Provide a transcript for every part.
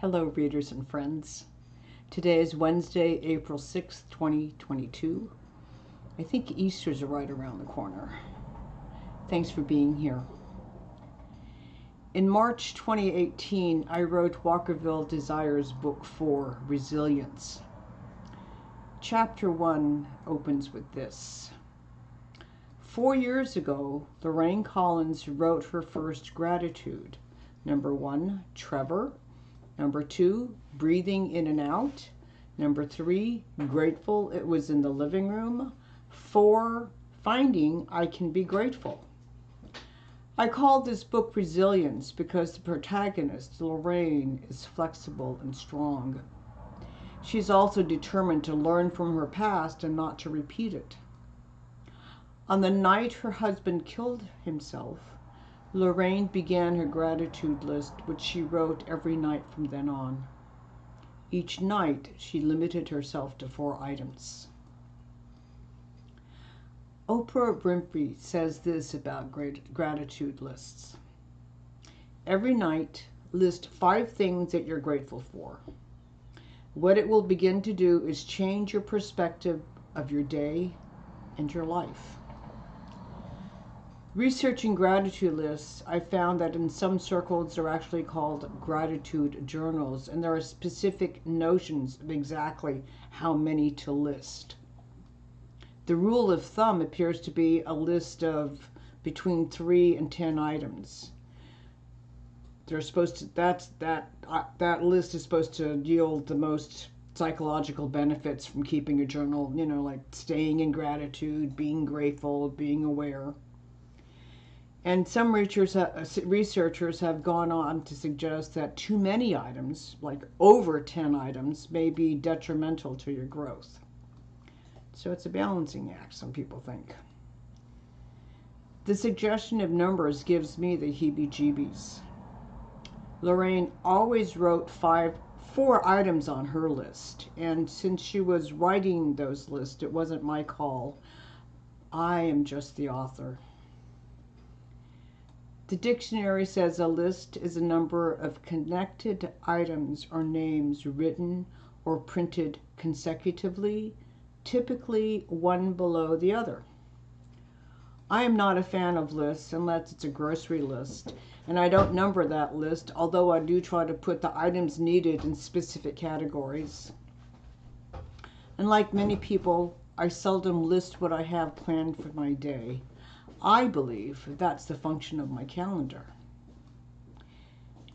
Hello, readers and friends. Today is Wednesday, April 6th, 2022. I think Easter's right around the corner. Thanks for being here. In March 2018, I wrote Walkerville Desire's Book 4, Resilience. Chapter 1 opens with this. 4 years ago, Lorraine Collins wrote her first gratitude. Number 1, Trevor. Number 2, breathing in and out. Number 3, grateful it was in the living room. 4, finding I can be grateful. I called this book Resilience because the protagonist, Lorraine, is flexible and strong. She's also determined to learn from her past and not to repeat it. On the night her husband killed himself, Lorraine began her gratitude list, which she wrote every night from then on. Each night, she limited herself to 4 items. Oprah Winfrey says this about gratitude lists. Every night, list 5 things that you're grateful for. What it will begin to do is change your perspective of your day and your life. Researching gratitude lists, I found that in some circles they're actually called gratitude journals, and there are specific notions of exactly how many to list. The rule of thumb appears to be a list of between 3 and 10 items. They're supposed to, that list is supposed to yield the most psychological benefits from keeping a journal, like staying in gratitude, being grateful, being aware. And some researchers have gone on to suggest that too many items, like over 10 items, may be detrimental to your growth. So it's a balancing act, some people think. The suggestion of numbers gives me the heebie-jeebies. Lorraine always wrote 4 items on her list, and since she was writing those lists, it wasn't my call. I am just the author. The dictionary says a list is a number of connected items or names written or printed consecutively, typically one below the other. I am not a fan of lists unless it's a grocery list, and I don't number that list, although I do try to put the items needed in specific categories. And like many people, I seldom list what I have planned for my day. I believe that's the function of my calendar.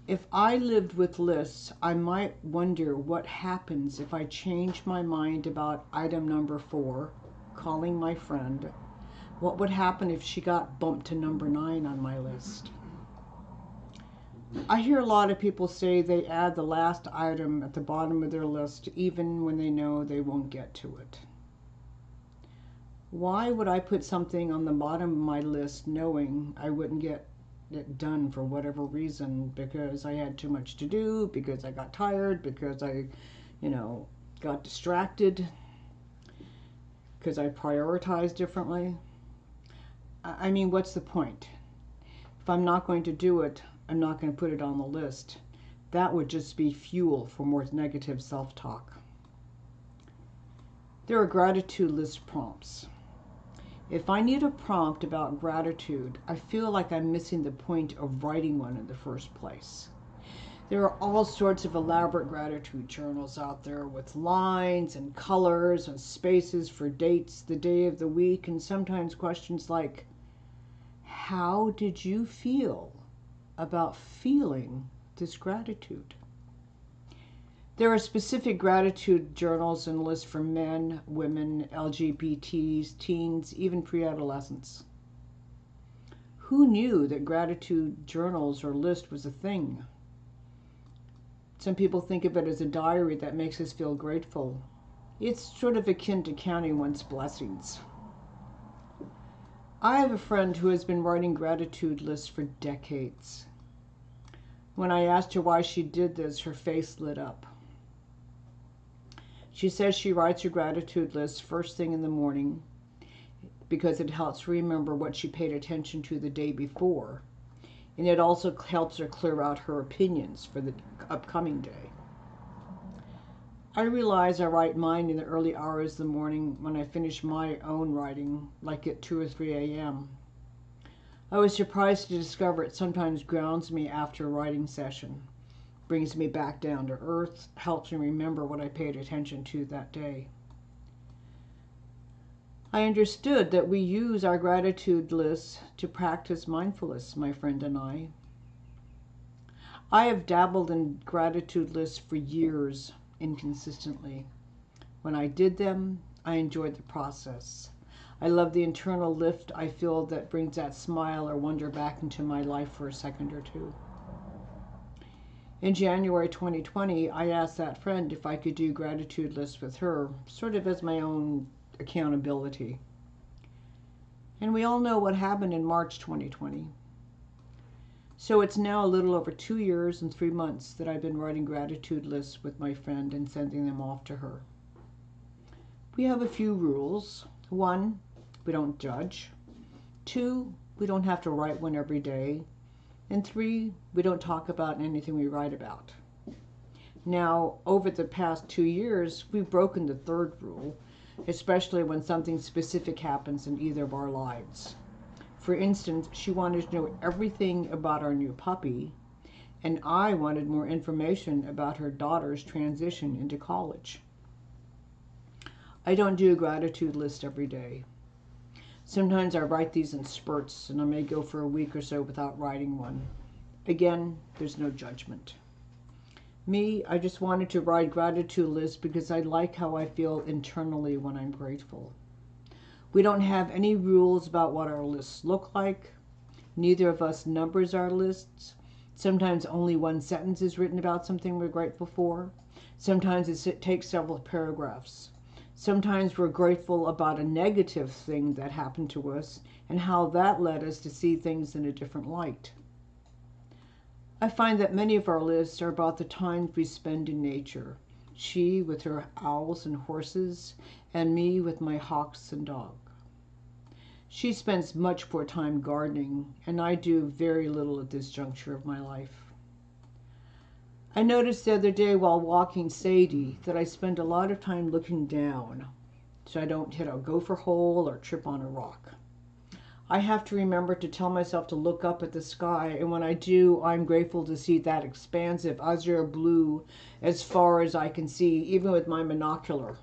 If I lived with lists, I might wonder what happens if I change my mind about item number 4, calling my friend. What would happen if she got bumped to number 9 on my list? I hear a lot of people say they add the last item at the bottom of their list even when they know they won't get to it. Why would I put something on the bottom of my list knowing I wouldn't get it done for whatever reason? Because I had too much to do, because I got tired, because I, got distracted, because I prioritized differently. I mean, what's the point? If I'm not going to do it, I'm not going to put it on the list. That would just be fuel for more negative self-talk. There are gratitude list prompts. If I need a prompt about gratitude, I feel like I'm missing the point of writing one in the first place. There are all sorts of elaborate gratitude journals out there with lines and colors and spaces for dates, the day of the week, and sometimes questions like, how did you feel about feeling this gratitude? There are specific gratitude journals and lists for men, women, LGBTs, teens, even pre-adolescents. Who knew that gratitude journals or list was a thing? Some people think of it as a diary that makes us feel grateful. It's sort of akin to counting one's blessings. I have a friend who has been writing gratitude lists for decades. When I asked her why she did this, her face lit up. She says she writes her gratitude list first thing in the morning because it helps remember what she paid attention to the day before, and it also helps her clear out her opinions for the upcoming day. I realize I write mine in the early hours of the morning when I finish my own writing, like at 2 or 3 a.m. I was surprised to discover it sometimes grounds me after a writing session, brings me back down to earth, helps me remember what I paid attention to that day. I understood that we use our gratitude lists to practice mindfulness, my friend and I. I have dabbled in gratitude lists for years, inconsistently. When I did them, I enjoyed the process. I love the internal lift I feel that brings that smile or wonder back into my life for a second or two. In January 2020, I asked that friend if I could do gratitude lists with her, sort of as my own accountability. And we all know what happened in March 2020. So it's now a little over 2 years and 3 months that I've been writing gratitude lists with my friend and sending them off to her. We have a few rules. 1, we don't judge. 2, we don't have to write one every day. And 3, we don't talk about anything we write about. Now, over the past 2 years, we've broken the third rule, especially when something specific happens in either of our lives. For instance, she wanted to know everything about our new puppy, and I wanted more information about her daughter's transition into college. I don't do a gratitude list every day. Sometimes I write these in spurts, and I may go for a week or so without writing one. Again, there's no judgment. Me, I just wanted to write gratitude lists because I like how I feel internally when I'm grateful. We don't have any rules about what our lists look like. Neither of us numbers our lists. Sometimes only one sentence is written about something we're grateful for. Sometimes it takes several paragraphs. Sometimes we're grateful about a negative thing that happened to us and how that led us to see things in a different light. I find that many of our lists are about the times we spend in nature. She with her owls and horses, and me with my hawks and dog. She spends much more time gardening, and I do very little at this juncture of my life. I noticed the other day while walking Sadie that I spend a lot of time looking down so I don't hit a gopher hole or trip on a rock. I have to remember to tell myself to look up at the sky, and when I do, I'm grateful to see that expansive azure blue as far as I can see, even with my monocular.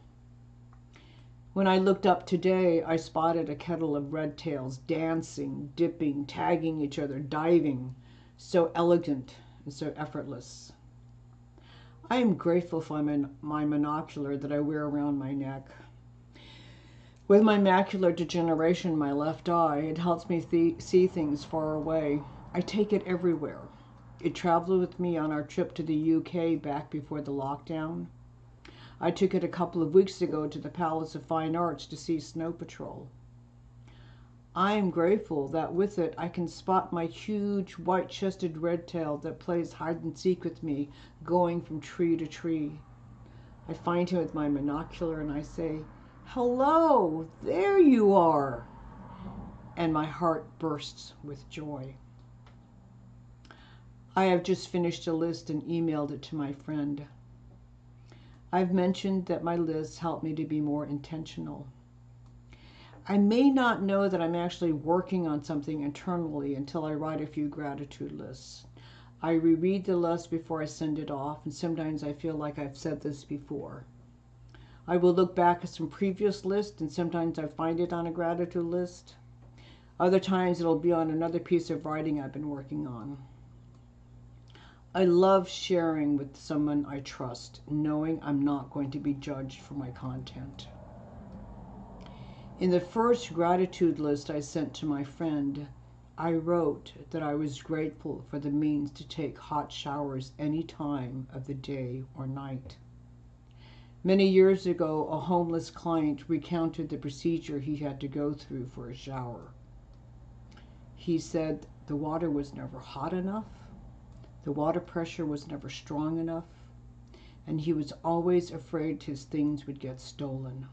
When I looked up today, I spotted a kettle of red tails dancing, dipping, tagging each other, diving, so elegant and so effortless. I am grateful for my monocular that I wear around my neck. With my macular degeneration in my left eye, it helps me see things far away. I take it everywhere. It traveled with me on our trip to the UK back before the lockdown. I took it a couple of weeks ago to the Palace of Fine Arts to see Snow Patrol. I am grateful that with it I can spot my huge white-chested redtail that plays hide and seek with me, going from tree to tree. I find him with my monocular and I say, "Hello, there you are!" And my heart bursts with joy. I have just finished a list and emailed it to my friend. I've mentioned that my lists help me to be more intentional. I may not know that I'm actually working on something internally until I write a few gratitude lists. I reread the list before I send it off, and sometimes I feel like I've said this before. I will look back at some previous lists, and sometimes I find it on a gratitude list. Other times it'll be on another piece of writing I've been working on. I love sharing with someone I trust, knowing I'm not going to be judged for my content. In the first gratitude list I sent to my friend, I wrote that I was grateful for the means to take hot showers any time of the day or night. Many years ago, a homeless client recounted the procedure he had to go through for a shower. He said the water was never hot enough, the water pressure was never strong enough, and he was always afraid his things would get stolen.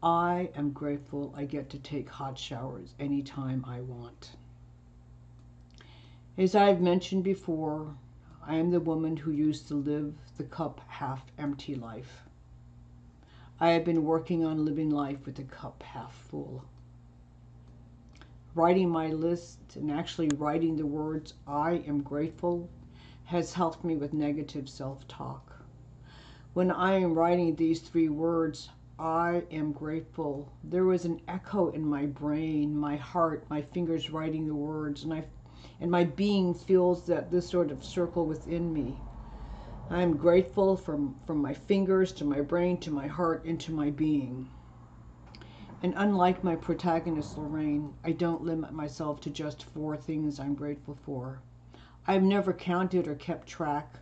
I am grateful I get to take hot showers anytime I want. As I've mentioned before, I am the woman who used to live the cup half empty life. I have been working on living life with the cup half full. Writing my list and actually writing the words I am grateful has helped me with negative self-talk. When I am writing these 3 words, I am grateful, there was an echo in my brain, my heart, my fingers writing the words, and my being feels that this sort of circle within me. I am grateful from my fingers to my brain to my heart into my being. And unlike my protagonist, Lorraine, I don't limit myself to just 4 things I'm grateful for. I've never counted or kept track.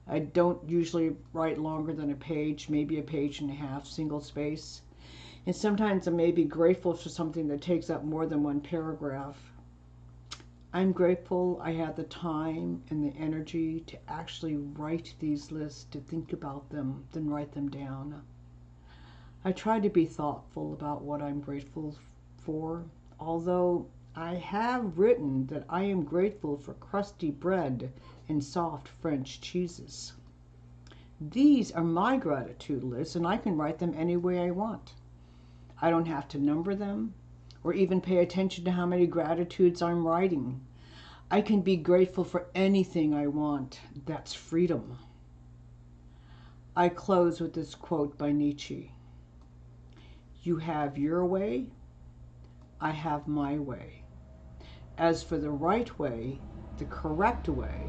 I don't usually write longer than a page, maybe a page and a half, single space. And sometimes I may be grateful for something that takes up more than 1 paragraph. I'm grateful I had the time and the energy to actually write these lists, to think about them, then write them down. I try to be thoughtful about what I'm grateful for, although I have written that I am grateful for crusty bread and soft French cheeses. These are my gratitude lists, and I can write them any way I want. I don't have to number them or even pay attention to how many gratitudes I'm writing. I can be grateful for anything I want. That's freedom. I close with this quote by Nietzsche. You have your way, I have my way. As for the right way, the correct way,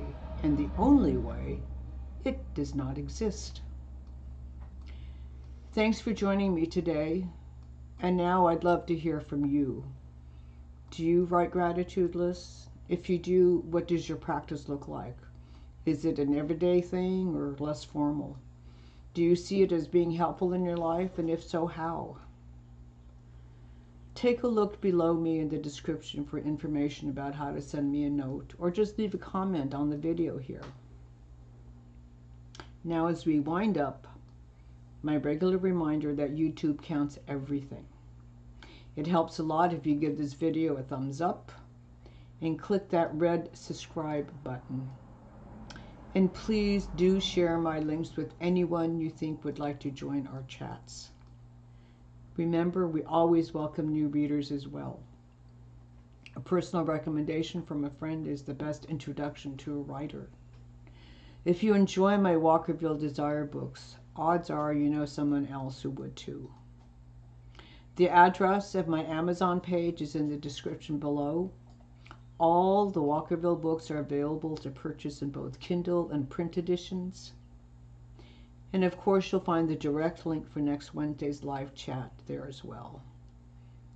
and the only way, it does not exist. Thanks for joining me today. And now I'd love to hear from you. Do you write gratitude lists? If you do, what does your practice look like? Is it an everyday thing or less formal? Do you see it as being helpful in your life? And if so, how? Take a look below me in the description for information about how to send me a note, or just leave a comment on the video here. Now, as we wind up, my regular reminder that YouTube counts everything. It helps a lot if you give this video a thumbs up and click that red subscribe button. And please do share my links with anyone you think would like to join our chats. Remember, we always welcome new readers as well. A personal recommendation from a friend is the best introduction to a writer. If you enjoy my Walkerville Desire books, odds are you know someone else who would too. The address of my Amazon page is in the description below. All the Walkerville books are available to purchase in both Kindle and print editions. And of course, you'll find the direct link for next Wednesday's live chat there as well.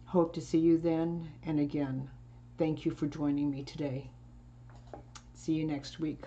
Hope to see you then. And again, thank you for joining me today. See you next week.